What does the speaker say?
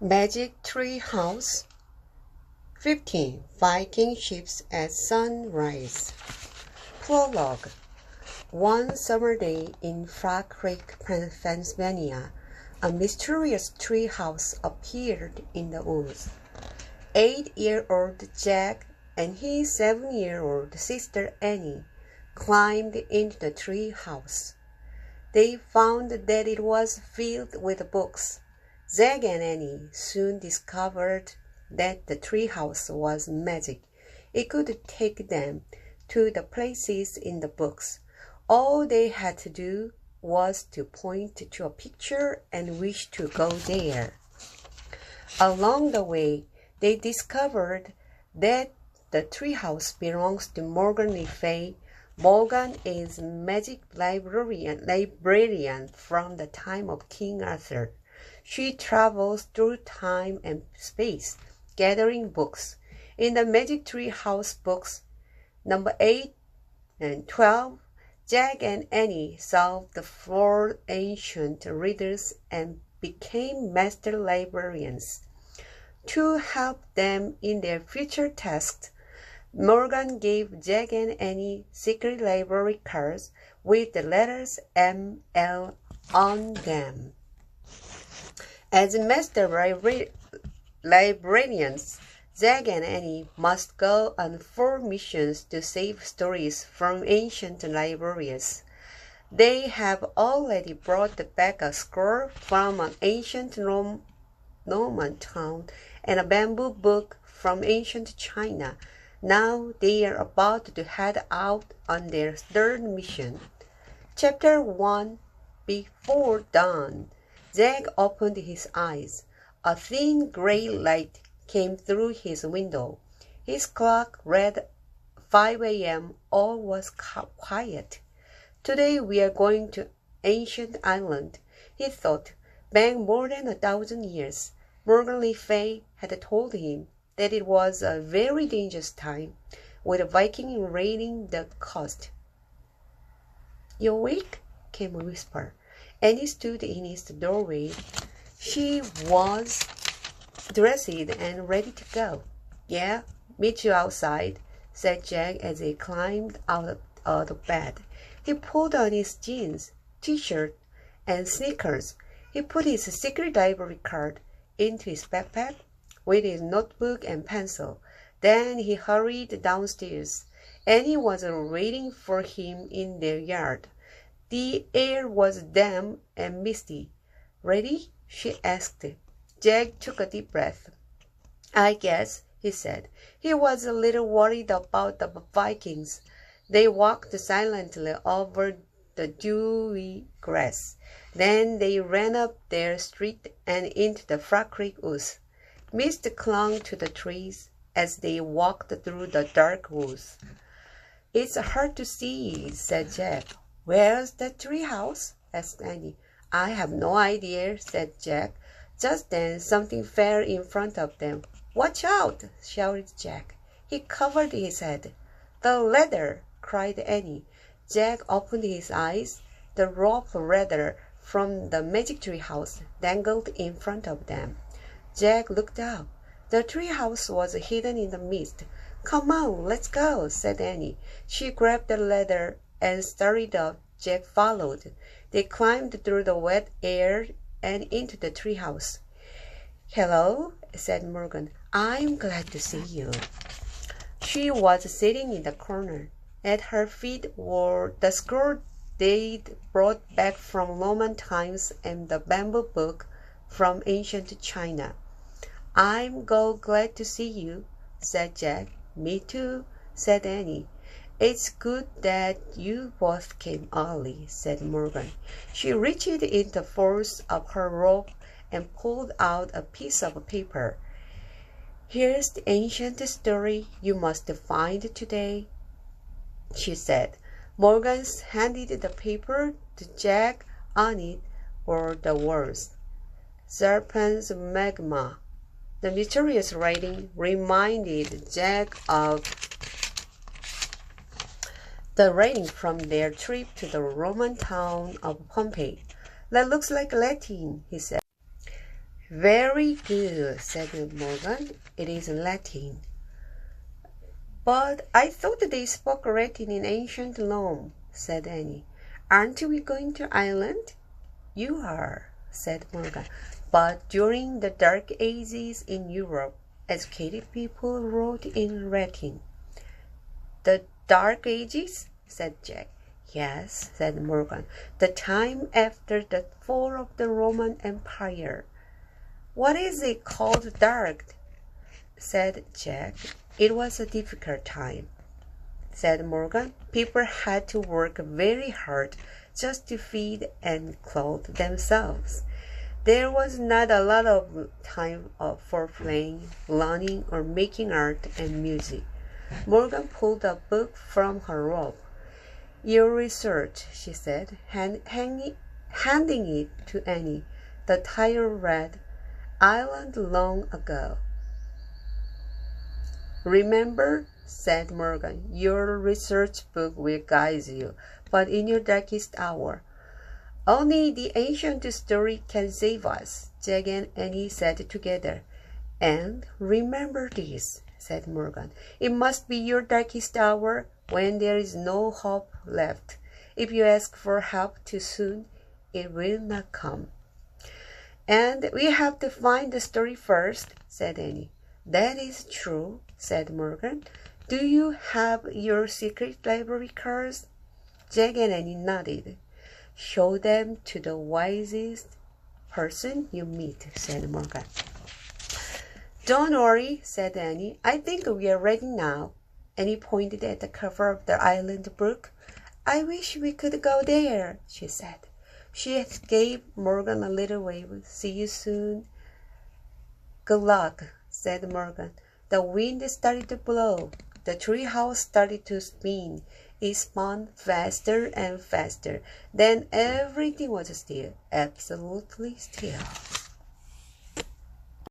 매직트리하우스 15. Viking ships at sunrise. Prologue. One summer day in Frog Creek, Pennsylvania, a mysterious treehouse appeared in the woods. 8-year-old Jack and his 7-year-old sister Annie climbed into the treehouse. They found that it was filled with books. Jack and Annie soon discovered that the treehouse was magic. It could take them to the places in the books. All they had to do was to point to a picture and wish to go there. Along the way, they discovered that the treehouse belongs to Morgan Le Fay. Morgan is magic librarian from the time of King Arthur. She travels through time and space, gathering books. In the Magic-Tree-House books, number 8 and 12, Jack and Annie solved the 4 ancient riddles and became master librarians. To help them in their future tasks, Morgan gave Jack and Annie secret library cards with the letters M.L. on them. As master librarians, Jack and Annie must go on 4 missions to save stories from ancient libraries. They have already brought back a scroll from an ancient Roman town and a bamboo book from ancient China. Now they are about to head out on their 3rd mission. Chapter 1. Before dawn. Jack opened his eyes. A thin gray light came through his window. His clock read 5 a.m. All was quiet. Today we are going to ancient Ireland, he thought, back more than 1,000 years. Morgan Le Fay had told him that it was a very dangerous time, with a Viking raiding the coast. "You awake?" came a whisper. Annie stood in his doorway. She was dressed and ready to go. "Yeah, meet you outside," said Jack as he climbed out of bed. He pulled on his jeans, t-shirt, and sneakers. He put his secret library card into his backpack with his notebook and pencil. Then he hurried downstairs. Annie was waiting for him in their yard. The air was damp and misty. "Ready?" she asked. Jack took a deep breath. "I guess," he said. He was a little worried about the Vikings. They walked silently over the dewy grass. Then they ran up their street and into the Frog Creek woods. Mist clung to the trees as they walked through the dark woods. "It's hard to see," said Jack. "Where's the treehouse?" asked Annie. "I have no idea," said Jack. Just then something fell in front of them. "Watch out!" shouted Jack. He covered his head. "The ladder!" cried Annie. Jack opened his eyes. The rope ladder from the magic treehouse dangled in front of them. Jack looked up. The treehouse was hidden in the mist. "Come on, let's go," said Annie. She grabbed the ladder and started up. Jack followed. They climbed through the wet air and into the treehouse. "Hello," said Morgan. "I'm glad to see you." She was sitting in the corner. At her feet were the scroll they'd brought back from Roman times and the bamboo book from ancient China. "I'm glad to see you," said Jack. "Me too," said Annie. "It's good that you both came early," said Morgan. She reached in the folds of her robe and pulled out a piece of paper. "Here's the ancient story you must find today," she said. Morgan handed the paper to Jack. On it were the words, "Serpent's Magma." The mysterious writing reminded Jack of the writing from their trip to the Roman town of Pompeii. "That looks like Latin," he said. Very good, said Morgan. It is Latin. But I thought they spoke Latin in ancient Rome, said Annie. Aren't we going to Ireland? You are, said Morgan. But during the Dark Ages in Europe, educated people wrote in Latin. The Dark Ages? Said Jack. Yes, said Morgan. The time after the fall of the Roman Empire. What is it called dark? Said Jack. It was a difficult time, said Morgan. People had to work very hard just to feed and clothe themselves. There was not a lot of time for playing, learning, or making art and music. Morgan pulled a book from her robe. Your research, she said, handing it to Annie. The title read, Ireland Long Ago. Remember, said Morgan, your research book will guide you, but in your darkest hour. Only the ancient story can save us, Jack and Annie said together. And remember this, said Morgan. It must be your darkest hour when there is no hope left. If you ask for help too soon, it will not come. And we have to find the story first, said Annie. That is true, said Morgan. Do you have your secret library cards? Jack and Annie nodded. Show them to the wisest person you meet, said Morgan. Don't worry, said Annie. I think we are ready now. Annie pointed at the cover of the island book. I wish we could go there, she said. She gave Morgan a little wave. See you soon. Good luck, said Morgan. The wind started to blow. The treehouse started to spin. It spun faster and faster. Then everything was still, absolutely still.